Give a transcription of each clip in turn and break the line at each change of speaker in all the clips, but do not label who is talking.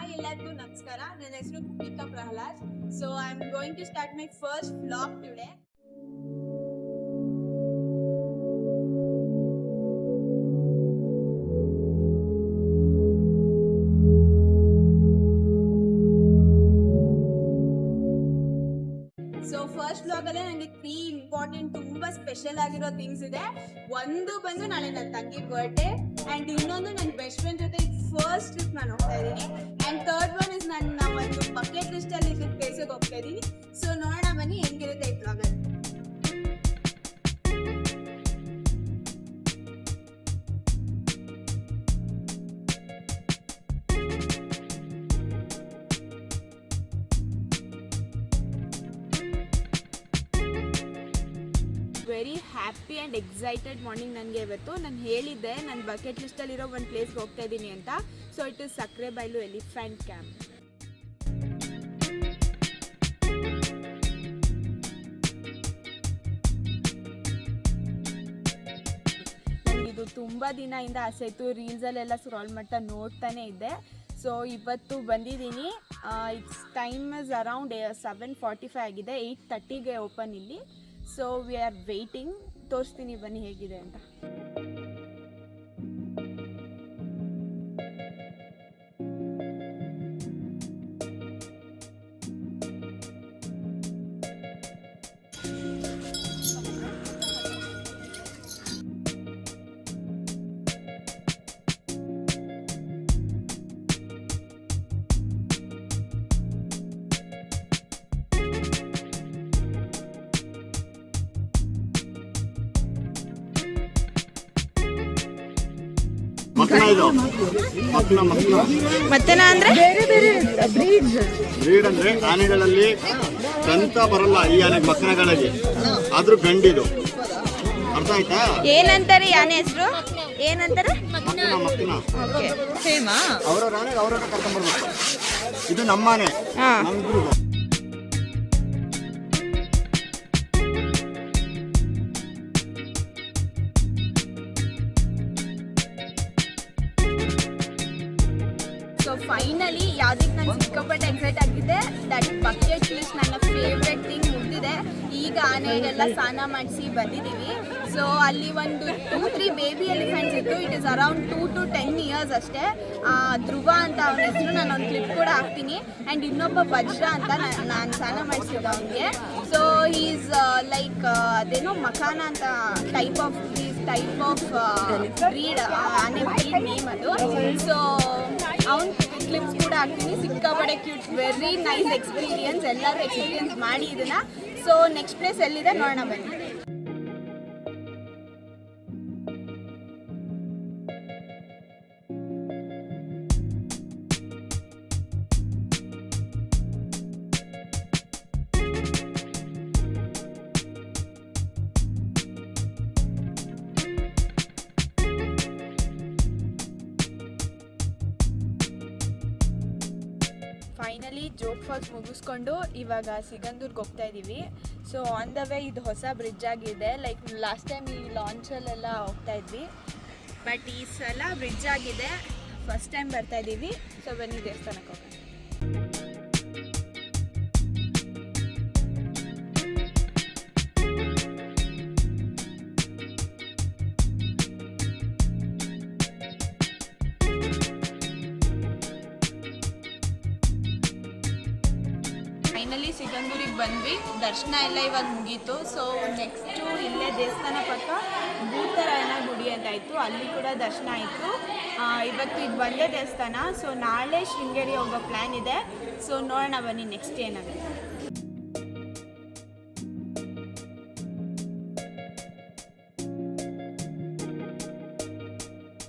Hi ಎಲ್ಲರಿಗೂ ನಮಸ್ಕಾರ. ನನ್ನ ಹೆಸರು Kupika Prahlad. So I am going to start my first vlog today. So first vlog ಅಲ್ಲೇ ನನಗೆ 3 ಇಂಪಾರ್ಟೆಂಟ್ ತುಂಬಾ ಸ್ಪೆಷಲ್ ಆಗಿರೋ ಥಿಂಗ್ಸ್ ಇದೆ. ಒಂದು ಬಂದು ನಾಳೆ ನನ್ನ ತಂಗಿ ಬರ್ಡೇ, ಅಂಡ್ ಇನ್ನೊಂದು ನನ್ನ ಬೆಸ್ಟ್ ಫ್ರೆಂಡ್ ಜೊತೆ ಫಸ್ಟ್ ಟ್ರಿಪ್ ನಾನು ಹೋಗ್ತಾ ಇದ್ದೀನಿ, ಅಂಡ್ ಥರ್ಡ್ ಒನ್ ಇಸ್ ನನ್ನ ಒಂದು ಬಕೆಟ್ ಲಿಸ್ಟ್ ಅಲ್ಲಿ ಇದ್ದ ಪ್ಲೇಸಿಗೆ ಹೋಗ್ತಾ ಇದ್ದೀನಿ. ಸೊ ನೋಡೋಣ ಬನ್ನಿ ಹೆಂಗಿರುತ್ತೆ ಈ vlog. Very happy and excited morning ನನಗೆ ಇವತ್ತು. ನಾನು ಹೇಳಿದ್ದೆ ನನ್ನ ಬಕೆಟ್ ಲಿಸ್ಟಲ್ಲಿರೋ ಒಂದು ಪ್ಲೇಸ್ಗೆ ಹೋಗ್ತಾ ಇದ್ದೀನಿ ಅಂತ. So it is Sakrebailu elephant camp. ನನಗಿದು ತುಂಬ ದಿನದಿಂದ ಆಸೆ ಇತ್ತು, ರೀಲ್ಸಲ್ಲೆಲ್ಲ ಸ್ಕ್ರಾಲ್ ಮಾಡ್ತಾ ನೋಡ್ತಾನೆ ಇದ್ದೆ. ಸೊ ಇವತ್ತು ಬಂದಿದ್ದೀನಿ. ಇಟ್ಸ್ ಟೈಮ್ ಇಸ್ ಅರೌಂಡ್ 7:45 ಆಗಿದೆ. 8:30ಗೆ ಓಪನ್ ಇಲ್ಲಿ. So we are waiting. ತೋರಿಸ್ತೀನಿ ಬನ್ನಿ ಹೇಗಿದೆ ಅಂತ.
ಮತ್ತೆನಾ ಅಂದ್ರೆ
ಬ್ರೀಡ್ ಅಂದ್ರೆ ಆನೆಗಳಲ್ಲಿ ದಂತ ಬರಲ್ಲ ಈ ಆನೆ ಮಕ್ಕಳಗಳಿಗೆ, ಆದ್ರೂ ಗಂಡಿದು. ಅರ್ಥ ಆಯ್ತಾ?
ಏನಂತಾರೆ ಆನೆ ಹೆಸರು? ಏನಂತಾರೆ?
ಅವರ ಆನೆಗೆ ಅವರ ಕರ್ಕೊಂಡ್ಬರ್ಬೇಕು. ಇದು ನಮ್ಮ ಆನೆ, ನಮ್ಮ ಗುರು.
ಸೊ ಫೈನಲಿ ಯಾವುದಕ್ಕೆ ನಾನು ಸಿಕ್ಕಾಪಟ್ಟೆ ಎಕ್ಸೈಟ್ ಆಗಿದೆ, ದಟ್ ಬಕೆಟ್ ಲಿಸ್ಟ್ ನನ್ನ ಫೇವ್ರೆಟ್ ಥಿಂಗ್ ಮುಗಿದಿದೆ. ಈಗ ಆನೆಗೆಲ್ಲ ಸ್ನಾನ ಮಾಡಿಸಿ ಬಂದಿದ್ದೀವಿ. ಸೊ ಅಲ್ಲಿ ಒಂದು 2-3 ಬೇಬಿ ಎಲಿಫೆಂಟ್ಸ್ ಇತ್ತು. It is around 2 to 10 years ಅಷ್ಟೇ. ಧ್ರುವ ಅಂತ ಅವನ ಹೆಸರು, ನಾನು ಒಂದು ಕ್ಲಿಪ್ ಕೂಡ ಹಾಕ್ತೀನಿ. ಆ್ಯಂಡ್ ಇನ್ನೊಬ್ಬ ವಜ್ರ ಅಂತ ನಾನು ಸ್ನಾನ ಮಾಡಿಸಿದ್ದು ಅವನಿಗೆ. ಸೊ ಈಸ್ ಲೈಕ್ ಅದೇನೋ ಮಕಾನ ಅಂತ ಟೈಪ್ ಆಫ್ ಬ್ರೀಡ್, ಆನೆ ಬ್ರೀಡ್ ನೇಮ್ ಅದು. ಸೊ ಅವ್ನು ಕ್ಲಿಪ್ಸ್ ಕೂಡ ಹಾಕ್ತೀನಿ. ಸಿಕ್ಕಾಪಟ್ಟೆ ಕ್ಯೂಟ್, ವೆರಿ ನೈಸ್ ಎಕ್ಸ್ಪೀರಿಯನ್ಸ್. ಎಲ್ಲರೂ ಎಕ್ಸ್ಪೀರಿಯನ್ಸ್ ಮಾಡಿ ಇದನ್ನ. ಸೊ ನೆಕ್ಸ್ಟ್ ಪ್ಲೇಸ್ ಎಲ್ಲಿದೆ ನೋಡೋಣ ಬನ್ನಿ. ಫೈನಲಿ ಜೋಗ್ ಫಾಲ್ಸ್ ಮುಗಿಸ್ಕೊಂಡು ಇವಾಗ ಸಿಗಂದೂರ್ಗೆ ಹೋಗ್ತಾ ಇದ್ದೀವಿ. ಸೊ ಆನ್ ದ ವೇ ಇದು ಹೊಸ ಬ್ರಿಡ್ಜ್ ಆಗಿದೆ. ಲೈಕ್ ಲಾಸ್ಟ್ ಟೈಮ್ ಈ ಲಾಂಚಲ್ಲೆಲ್ಲ ಹೋಗ್ತಾ ಇದ್ವಿ, ಬಟ್ ಈ ಸಲ ಬ್ರಿಡ್ಜ್ ಆಗಿದೆ. ಫಸ್ಟ್ ಟೈಮ್ ಬರ್ತಾ ಇದ್ದೀವಿ. ಸೊ ಬನ್ನಿ ದೇವಸ್ಥಾನಕ್ಕೆ ಹೋಗೋಣ. ಫೈನಲಿ ಸಿಗಂದೂರಿಗೆ ಬಂದ್ವಿ. ದರ್ಶನ ಎಲ್ಲ ಇವಾಗ ಮುಗೀತು. ಸೊ ನೆಕ್ಸ್ಟು ಇಲ್ಲೇ ದೇವಸ್ಥಾನ ಪಕ್ಕ ಭೂತರಾಯನ ಗುಡಿ ಅಂತ ಆಯಿತು, ಅಲ್ಲಿ ಕೂಡ ದರ್ಶನ ಆಯಿತು. ಇವತ್ತು ಇದು ಬಂದೇ ದೇವಸ್ಥಾನ. ಸೊ ನಾಳೆ ಶೃಂಗೇರಿ ಹೋಗೋ ಪ್ಲ್ಯಾನ್ ಇದೆ. ಸೊ ನೋಡೋಣ ಬನ್ನಿ ನೆಕ್ಸ್ಟ್ ಏನಾಗುತ್ತೆ.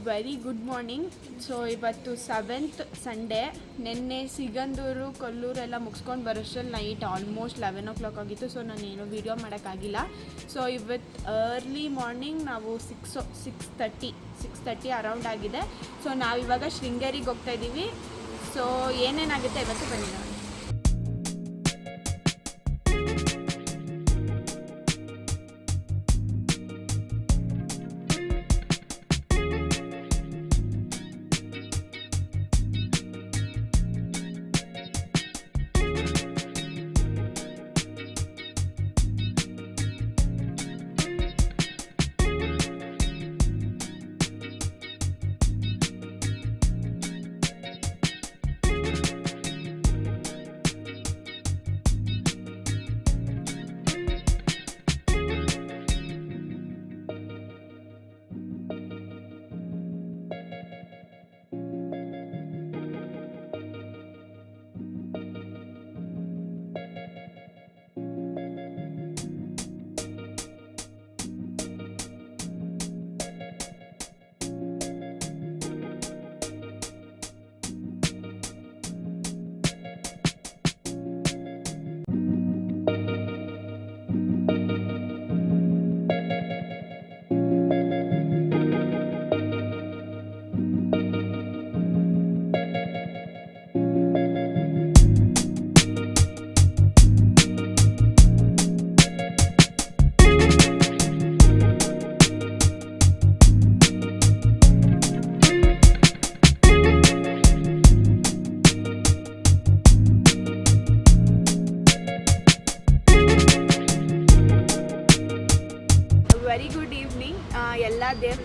Very good morning. ಸೊ ಇವತ್ತು 7th ಸಂಡೇ. ನಿನ್ನೆ ಸಿಗಂದೂರು ಕೊಲ್ಲೂರೆಲ್ಲ ಮುಗಿಸ್ಕೊಂಡು ಬರೋಷ್ಟರಲ್ಲಿ ನೈಟ್ ಆಲ್ಮೋಸ್ಟ್ 11 o'clock ಆಗಿತ್ತು. ಸೊ ನಾನೇನು ವೀಡಿಯೋ ಮಾಡೋಕ್ಕಾಗಿಲ್ಲ. ಸೊ ಇವತ್ತು ಅರ್ಲಿ ಮಾರ್ನಿಂಗ್ ನಾವು 6:30 ಅರೌಂಡ್ ಆಗಿದೆ. ಸೊ ನಾವಿವಾಗ ಶೃಂಗೇರಿಗೆ ಹೋಗ್ತಾ ಇದ್ದೀವಿ. ಸೊ ಏನೇನಾಗುತ್ತೆ ಇವತ್ತು ಬನ್ನಿ ನಾವು.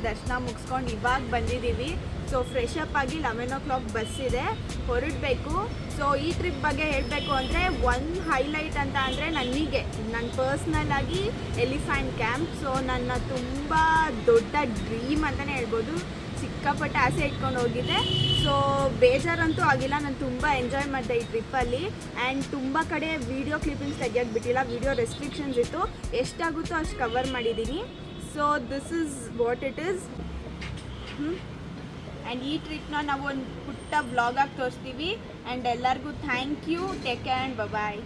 ದರ್ಶನ ಮುಗಿಸ್ಕೊಂಡು ಇವಾಗ ಬಂದಿದ್ದೀವಿ. ಸೊ ಫ್ರೆಶ್ ಅಪ್ ಆಗಿ 11 o'clock ಬಸ್ ಇದೆ, ಹೊರಡಬೇಕು. ಸೊ ಈ ಟ್ರಿಪ್ ಬಗ್ಗೆ ಹೇಳಬೇಕು ಅಂದರೆ ಒಂದು ಹೈಲೈಟ್ ಅಂತ ಅಂದರೆ ನನ್ನ ಪರ್ಸ್ನಲ್ ಆಗಿ ಎಲಿಫೆಂಟ್ ಕ್ಯಾಂಪ್. ಸೊ ನನ್ನ ತುಂಬ ದೊಡ್ಡ ಡ್ರೀಮ್ ಅಂತಲೇ ಹೇಳ್ಬೋದು. ಸಿಕ್ಕಾಪಟ್ಟೆ ಆಸೆ ಇಟ್ಕೊಂಡು ಹೋಗಿದ್ದೆ. ಸೊ ಬೇಜಾರಂತೂ ಆಗಿಲ್ಲ, ನಾನು ತುಂಬ ಎಂಜಾಯ್ ಮಾಡಿದೆ ಈ ಟ್ರಿಪ್ಪಲ್ಲಿ. ಆ್ಯಂಡ್ ತುಂಬ ಕಡೆ ವೀಡಿಯೋ ಕ್ಲಿಪ್ಪಿಂಗ್ಸ್ ತೆಗಿಯೋಕ್ಕೆ ಬಿಟ್ಟಿಲ್ಲ, ವೀಡಿಯೋ ರೆಸ್ಟ್ರಿಕ್ಷನ್ಸ್ ಇತ್ತು. ಎಷ್ಟಾಗುತ್ತೋ ಅಷ್ಟು ಕವರ್ ಮಾಡಿದ್ದೀನಿ. So this is what it is. And ಈ ಟ್ರಿಪ್ನ ನಾವು ಒಂದು ಪುಟ್ಟ ವ್ಲಾಗಾಗಿ ತೋರಿಸ್ತೀವಿ. ಆ್ಯಂಡ್ ಎಲ್ಲರಿಗೂ thank you. Take care and bye.